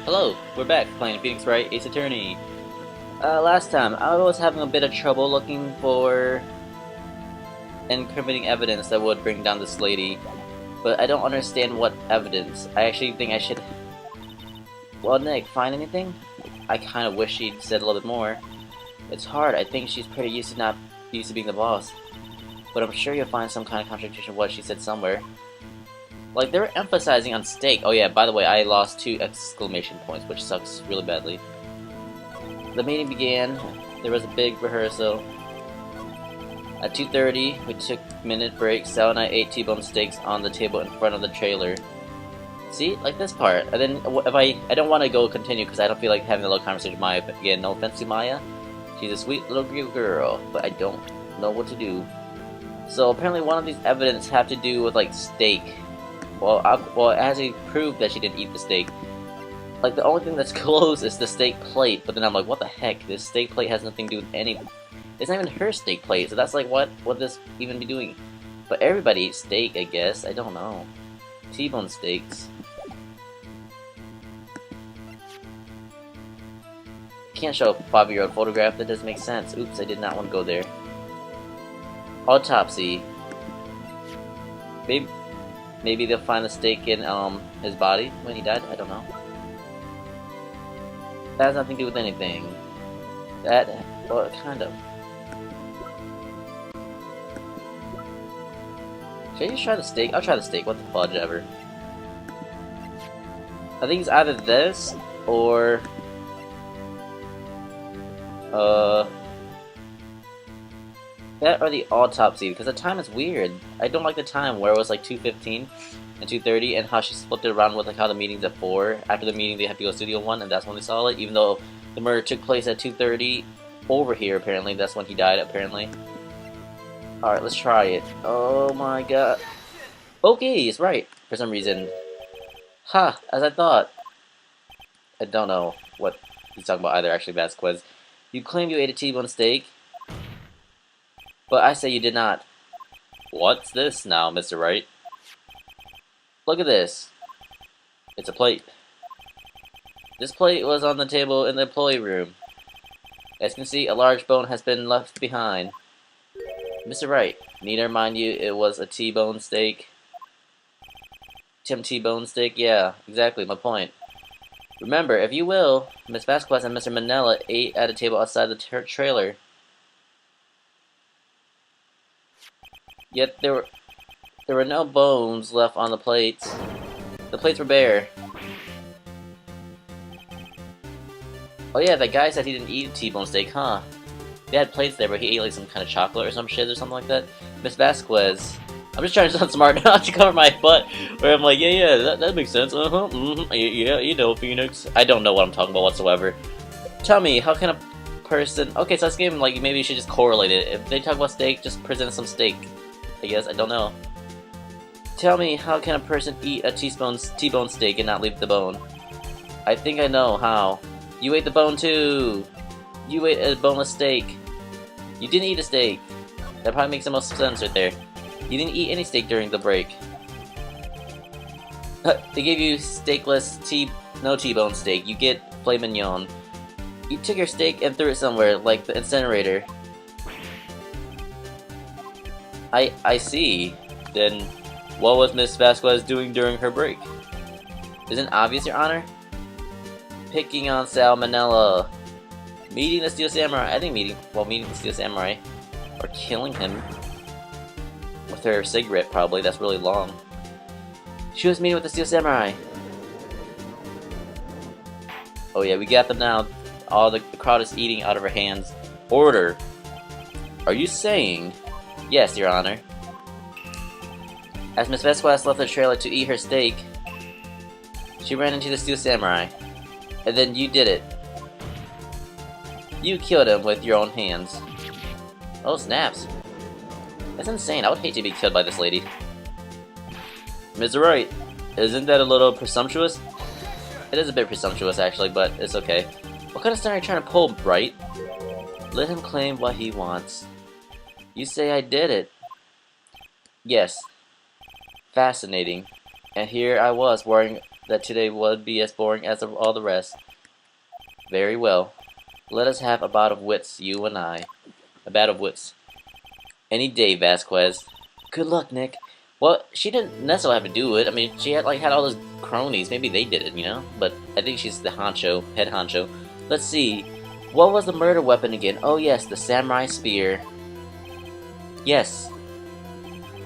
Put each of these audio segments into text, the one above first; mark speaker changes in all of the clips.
Speaker 1: Hello, we're back playing Phoenix Wright Ace Attorney. Last time, I was having a bit of trouble looking for incriminating evidence that would bring down this lady, but I don't understand what evidence. I actually think I should... Well, Nick, find anything? I kind of wish she'd said a little bit more. It's hard, I think she's pretty used to being the boss. But I'm sure you'll find some kind of contradiction of what she said somewhere. Like, they were emphasizing on steak. Oh yeah, by the way, I lost 2 exclamation points, which sucks really badly. The meeting began. There was a big rehearsal. At 2:30, we took a minute break. Sal and I ate T-bone steaks on the table in front of the trailer. See? Like this part. And then, I don't want to go continue because I don't feel like having a little conversation with Maya. But again, no offense to Maya. She's a sweet little girl, but I don't know what to do. So apparently one of these evidence have to do with, like, steak. Well, it has to prove that she didn't eat the steak. Like, the only thing that's close is the steak plate, but then I'm like, what the heck? This steak plate has nothing to do with anything. It's not even her steak plate, so that's like, what would this even be doing? But everybody eats steak, I guess. I don't know. T-bone steaks. Can't show a 5-year-old photograph, that doesn't make sense. Oops, I did not want to go there. Autopsy. Maybe they'll find the steak in his body when he died. I don't know. That has nothing to do with anything. Well, kind of. Should I just try the steak? I'll try the steak. What the fudge ever. I think it's either this or that or the autopsy, because the time is weird. I don't like the time where it was like 2:15 and 2:30, and how she flipped it around with like how the meeting's at 4. After the meeting, they had to go to Studio 1, and that's when they saw it. Even though the murder took place at 2:30 over here, apparently that's when he died. Apparently. All right, let's try it. Oh my god. Okay, it's right for some reason. Ha! As I thought. I don't know what he's talking about either. Actually, Vasquez. You claim you ate a T-bone steak. But I say you did not. What's this now, Mr. Wright? Look at this. It's a plate. This plate was on the table in the employee room. As you can see, a large bone has been left behind. Mr. Wright, need I remind you it was a T-bone steak? T-bone steak? Yeah, exactly, my point. Remember, if you will, Miss Vasquez and Mr. Manella ate at a table outside the trailer. Yet there were no bones left on the plates. The plates were bare. Oh yeah, that guy said he didn't eat a T-bone steak, huh? They had plates there, but he ate like some kind of chocolate or some shit or something like that. Miss Vasquez. I'm just trying to sound smart, not to cover my butt. Where I'm like, yeah, that makes sense. Yeah, you know, Phoenix. I don't know what I'm talking about whatsoever. Tell me, how can a person... Okay, so this game, like, maybe you should just correlate it. If they talk about steak, just present some steak. I guess, I don't know. Tell me, how can a person eat a T-bone steak and not leave the bone? I think I know how. You ate the bone too! You ate a boneless steak. You didn't eat a steak. That probably makes the most sense right there. You didn't eat any steak during the break. They gave you steakless no T-bone steak. You get filet mignon. You took your steak and threw it somewhere, like the incinerator. I see. Then, what was Miss Vasquez doing during her break? Isn't it obvious, Your Honor? Picking on Salmonella. Meeting the Steel Samurai. I think meeting the Steel Samurai. Or killing him. With her cigarette, probably. That's really long. She was meeting with the Steel Samurai. Oh yeah, we got them now. All the crowd is eating out of her hands. Order. Are you saying... Yes, Your Honor. As Miss Vasquez left the trailer to eat her steak, she ran into the Steel Samurai. And then you did it. You killed him with your own hands. Oh, snaps. That's insane. I would hate to be killed by this lady. Mr. Wright, isn't that a little presumptuous? It is a bit presumptuous, actually, but it's okay. What kind of stunt are you trying to pull, Wright? Let him claim what he wants. You say I did it. Yes. Fascinating. And here I was wearing that today would be as boring as all the rest. Very well. Let us have a bout of wits, you and I. A bout of wits. Any day, Vasquez. Good luck, Nick. Well, she didn't necessarily have to do it. I mean, she had had all those cronies. Maybe they did it, you know? But I think she's the honcho, head honcho. Let's see. What was the murder weapon again? Oh yes, the samurai spear. Yes.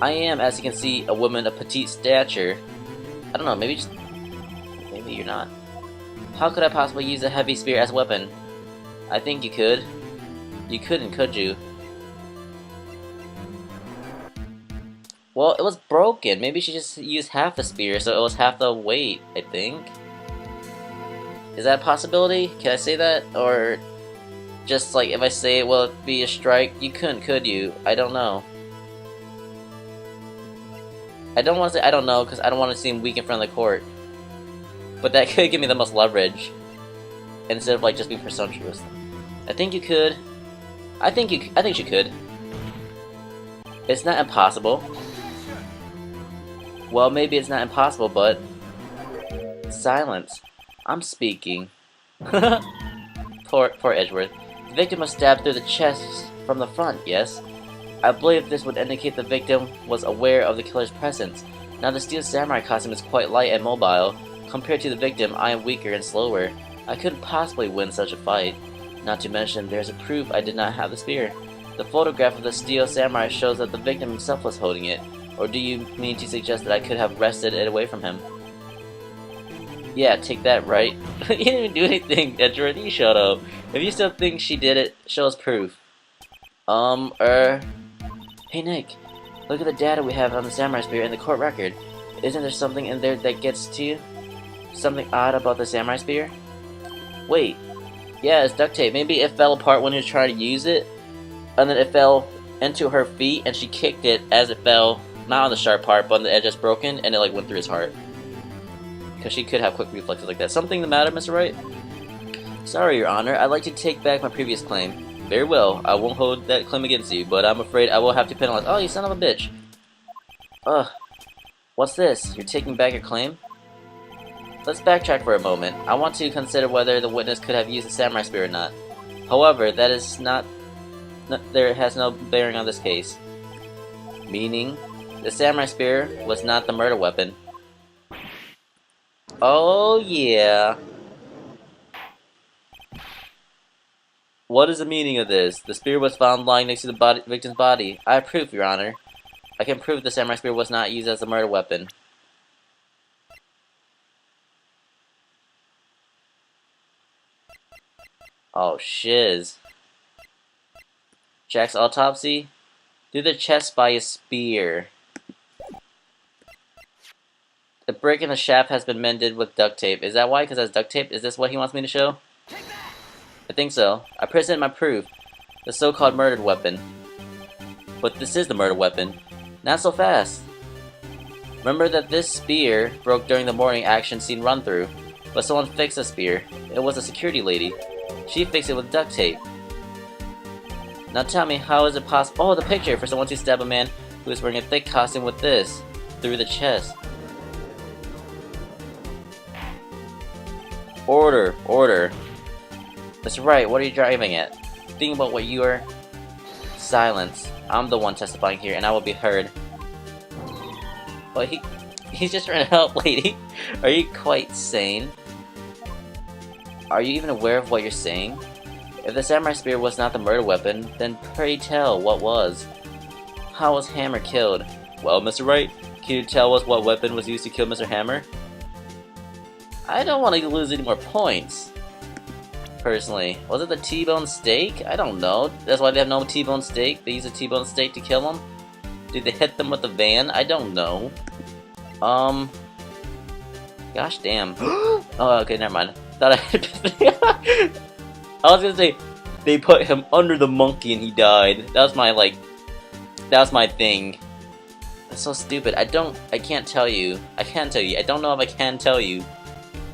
Speaker 1: I am, as you can see, a woman of petite stature. I don't know, maybe you're not. How could I possibly use a heavy spear as a weapon? I think you could. You couldn't, could you? Well, it was broken. Maybe she just used half a spear, so it was half the weight, I think. Is that a possibility? Can I say that? Or just like, if I say it, will it be a strike? You couldn't, could you? I don't know. I don't want to say I don't know, because I don't want to seem weak in front of the court. But that could give me the most leverage. Instead of just being presumptuous. I think you could. I think she could. It's not impossible. Well, maybe it's not impossible, but... Silence. I'm speaking. Poor Edgeworth. The victim was stabbed through the chest from the front, yes? I believe this would indicate the victim was aware of the killer's presence. Now the steel samurai costume is quite light and mobile. Compared to the victim, I am weaker and slower. I couldn't possibly win such a fight. Not to mention, there's a proof I did not have the spear. The photograph of the steel samurai shows that the victim himself was holding it. Or do you mean to suggest that I could have wrested it away from him? Yeah, take that, Wright. You didn't even do anything, Edgeworth. You shut up. If you still think she did it, show us proof. Hey Nick, look at the data we have on the samurai spear in the court record. Isn't there something in there that gets to you? Something odd about the samurai spear? Wait. Yeah, it's duct tape. Maybe it fell apart when he was trying to use it, and then it fell into her feet, and she kicked it as it fell, not on the sharp part, but on the edge that's broken, and it went through his heart. Because she could have quick reflexes like that. Something the matter, Mr. Wright? Sorry, Your Honor. I'd like to take back my previous claim. Very well. I won't hold that claim against you, but I'm afraid I will have to penalize. Oh, you son of a bitch. Ugh. What's this? You're taking back your claim? Let's backtrack for a moment. I want to consider whether the witness could have used a samurai spear or not. However, that is not... there has no bearing on this case. Meaning, the samurai spear was not the murder weapon. Oh, yeah. What is the meaning of this? The spear was found lying next to the victim's body. I have proof, Your Honor. I can prove the samurai spear was not used as a murder weapon. Oh, shiz. Jack's autopsy? Through the chest by a spear. The brick in the shaft has been mended with duct tape. Is that why? Because that's duct tape? Is this what he wants me to show? I think so. I present my proof. The so-called murdered weapon. But this is the murder weapon. Not so fast. Remember that this spear broke during the morning action scene run-through. But someone fixed the spear. It was a security lady. She fixed it with duct tape. Now tell me, how is it possible? Oh, the picture for someone to stab a man who is wearing a thick costume with this. Through the chest. Order, order. Mr. Wright, what are you driving at? Think about what you are... Silence. I'm the one testifying here, and I will be heard. Well, he's just trying to help, lady. Are you quite sane? Are you even aware of what you're saying? If the samurai spear was not the murder weapon, then pray tell what was. How was Hammer killed? Well, Mr. Wright, can you tell us what weapon was used to kill Mr. Hammer? I don't want to lose any more points. Personally. Was it the T-bone steak? I don't know. That's why they have no T-bone steak. They use a T-bone steak to kill them? Did they hit them with a van? I don't know. Gosh damn. Oh, okay, never mind. Thought I had I was gonna say, they put him under the monkey and he died. That was my, that was my thing. That's so stupid. I can't tell you. I can't tell you. I don't know if I can tell you.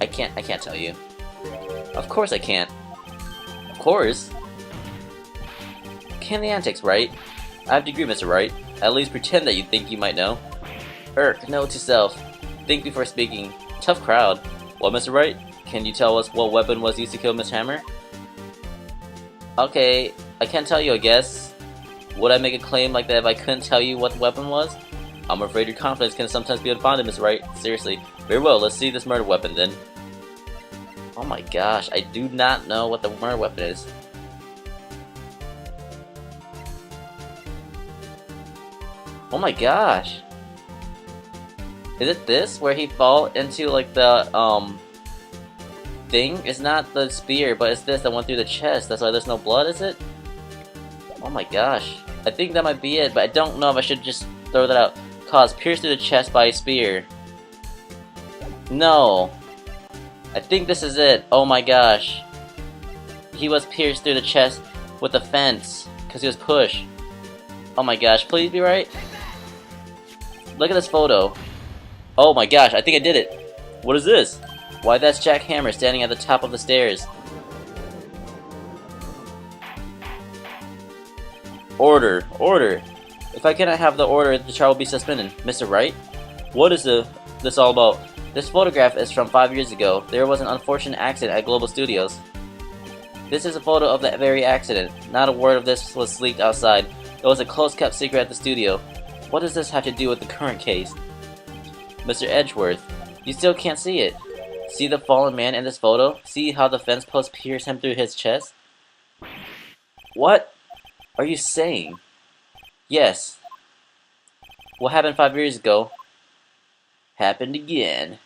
Speaker 1: I can't tell you. Of course I can't. Of course. Can the antics, right? I have to agree, Mr. Wright. At least pretend that you think you might know. Note to self. Think before speaking. Tough crowd. Well, Mr. Wright, can you tell us what weapon was used to kill Miss Hammer? Okay, I can't tell you, I guess. Would I make a claim like that if I couldn't tell you what the weapon was? I'm afraid your confidence can sometimes be unfounded, Mr. Wright. Seriously. Very well, let's see this murder weapon then. Oh my gosh, I do not know what the murder weapon is. Oh my gosh. Is it this, where he fall into like the, thing? It's not the spear, but it's this that went through the chest. That's why there's no blood, is it? Oh my gosh. I think that might be it, but I don't know if I should just throw that out. Cause pierced through the chest by a spear. No. I think this is it. Oh my gosh. He was pierced through the chest with a fence, because he was pushed. Oh my gosh, please be right. Look at this photo. Oh my gosh, I think I did it. What is this? Why, that's Jack Hammer standing at the top of the stairs. Order, order. If I cannot have the order, the trial will be suspended. Mr. Wright? What is this all about? This photograph is from 5 years ago. There was an unfortunate accident at Global Studios. This is a photo of that very accident. Not a word of this was leaked outside. It was a close-kept secret at the studio. What does this have to do with the current case? Mr. Edgeworth, you still can't see it. See the fallen man in this photo? See how the fence post pierced him through his chest? What are you saying? Yes. What happened 5 years ago happened again.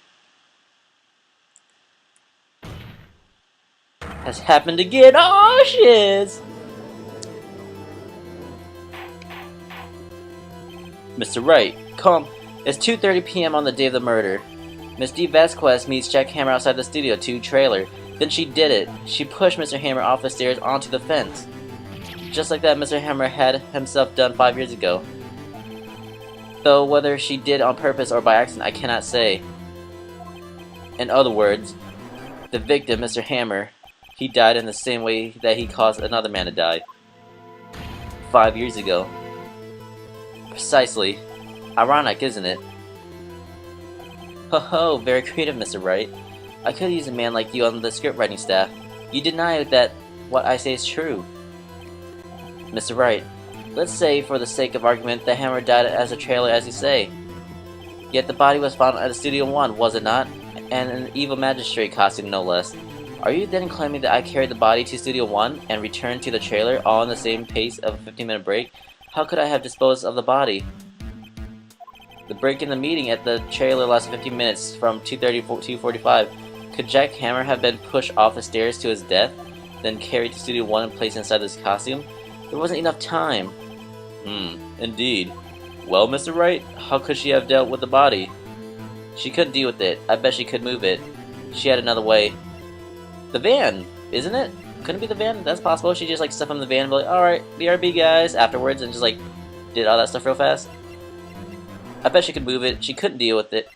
Speaker 1: Has happened again. Oh shit! Mr. Wright, come. It's 2:30 p.m. on the day of the murder. Miss D. Vasquez meets Jack Hammer outside the Studio 2 trailer. Then she did it. She pushed Mr. Hammer off the stairs onto the fence. Just like that Mr. Hammer had himself done 5 years ago. Though whether she did on purpose or by accident, I cannot say. In other words, the victim, Mr. Hammer, he died in the same way that he caused another man to die. 5 years ago. Precisely. Ironic, isn't it? Ho ho, very creative, Mr. Wright. I could use a man like you on the script writing staff. You deny that what I say is true. Mr. Wright, let's say, for the sake of argument, the Hammer died as a trailer as you say. Yet the body was found at Studio 1, was it not? And an evil magistrate costume, no less. Are you then claiming that I carried the body to Studio 1 and returned to the trailer all in the same pace of a 15-minute break? How could I have disposed of the body? The break in the meeting at the trailer lasted 15 minutes, from 2:30 to 2:45. Could Jack Hammer have been pushed off the stairs to his death, then carried to Studio 1 and placed inside this costume? There wasn't enough time. Indeed. Well, Mr. Wright, how could she have dealt with the body? She couldn't deal with it. I bet she could move it. She had another way. The van, isn't it? Couldn't it be the van? That's possible. She just like stuff in the van and be like, alright, BRB guys, afterwards, and just like did all that stuff real fast. I bet she could move it. She couldn't deal with it.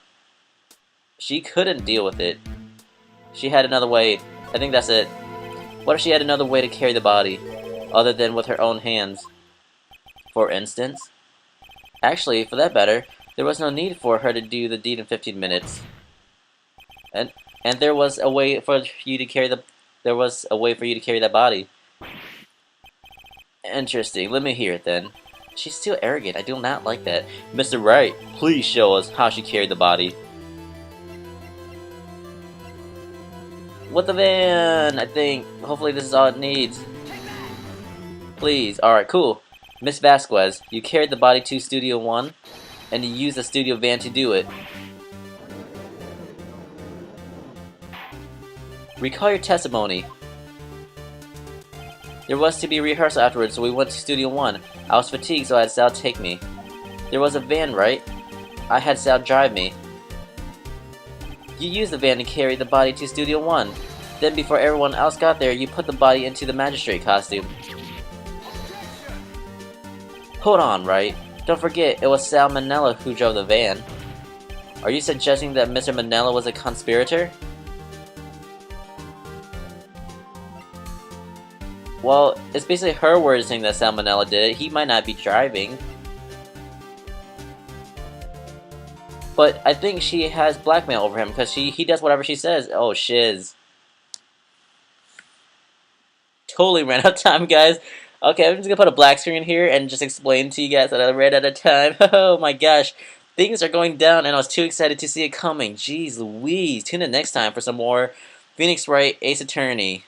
Speaker 1: She couldn't deal with it. She had another way. I think that's it. What if she had another way to carry the body, other than with her own hands? For instance? Actually, for that matter, there was no need for her to do the deed in 15 minutes. And there was a way for you to carry that body. Interesting. Let me hear it then. She's still arrogant. I do not like that. Mr. Wright, please show us how she carried the body. With the van, I think. Hopefully this is all it needs. Please. Alright, cool. Miss Vasquez, you carried the body to Studio 1, and you used the studio van to do it. Recall your testimony. There was to be a rehearsal afterwards, so we went to Studio 1. I was fatigued, so I had Sal take me. There was a van, right? I had Sal drive me. You used the van to carry the body to Studio 1. Then, before everyone else got there, you put the body into the magistrate costume. Hold on, Wright. Don't forget, it was Sal Manella who drove the van. Are you suggesting that Mr. Manella was a conspirator? Well, it's basically her words saying that Sal Manella did it. He might not be driving. But I think she has blackmail over him because he does whatever she says. Oh, shiz. Totally ran out of time, guys. Okay, I'm just gonna put a black screen here and just explain to you guys that I ran out of time. Oh my gosh. Things are going down and I was too excited to see it coming. Jeez Louise. Tune in next time for some more Phoenix Wright Ace Attorney.